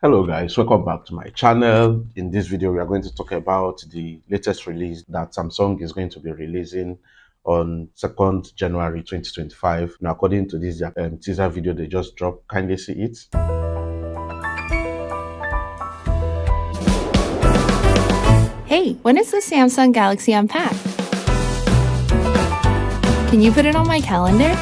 Hello guys, welcome back to my channel. In this video, we are going to talk about the latest release that Samsung is going to be releasing on 2nd January 2025. Now, according to this teaser video they just dropped, kindly see it. Hey, when is the Samsung Galaxy Unpacked? Can you put it on my calendar?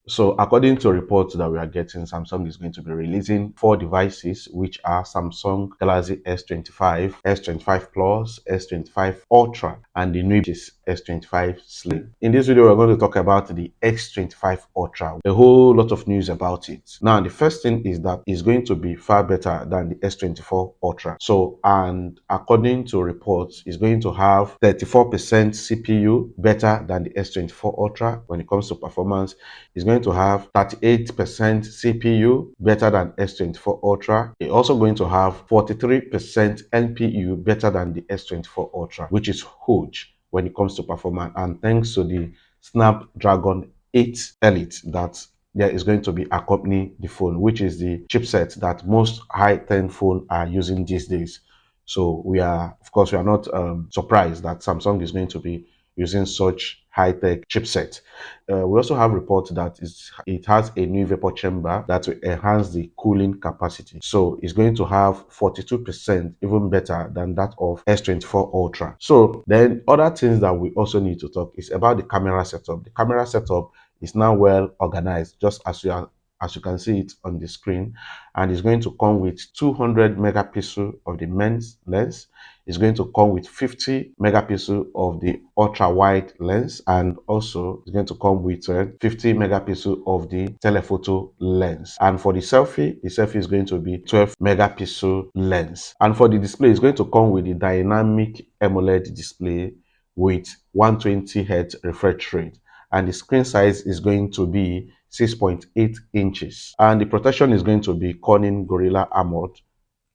So according to reports that we are getting, Samsung is going to be releasing 4 devices, which are Samsung Galaxy S25, S25 Plus, S25 Ultra, and the new S25 Slim. In this video, we're going to talk about the S25 Ultra. A whole lot of news about it. Now, the first thing is that it's going to be far better than the S24 Ultra. So, and according to reports, it's going to have 34% CPU better than the S24 Ultra when it comes to performance. It's going to have 38% CPU better than S24 Ultra. It's also going to have 43% NPU better than the S24 Ultra, which is huge when it comes to performance. And thanks to the Snapdragon 8 Elite that there is going to be accompany the phone, which is the chipset that most high-end phones are using these days. So we are, of course, we are not surprised that Samsung is going to be using such high-tech chipset. We also have reports that it has a new vapor chamber that will enhance the cooling capacity. So it's going to have 42% even better than that of S24 Ultra. So then other things that we also need to talk is about the camera setup. The camera setup is now well organized, just as you can see it on the screen, and it's going to come with 200 megapixel of the main lens. It's going to come with 50 megapixel of the ultra wide lens, and also it's going to come with 50 megapixel of the telephoto lens. And for the selfie is going to be 12 megapixel lens. And for the display, it's going to come with the Dynamic AMOLED display with 120 Hz refresh rate, and the screen size is going to be 6.8 inches, and the protection is going to be Corning Gorilla Armored,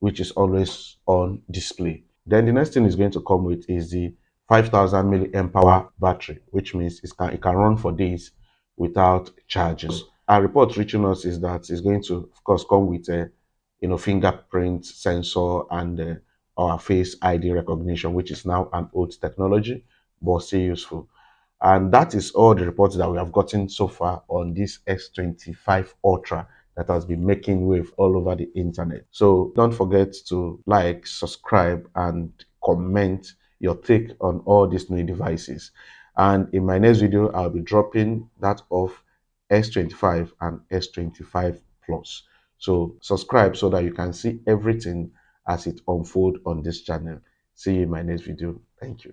which is always on display. Then the next thing is going to come with is the 5000 milliamp hour battery, which means it can run for days without charges. Our report reaching us is that it's going to, of course, come with a fingerprint sensor and our face ID recognition, which is now an old technology but still useful. And that is all the reports that we have gotten so far on this S25 Ultra that has been making wave all over the internet. So don't forget to like, subscribe, and comment your take on all these new devices. And in my next video, I'll be dropping that of S25 and S25 Plus. So subscribe so that you can see everything as it unfolds on this channel. See you in my next video. Thank you.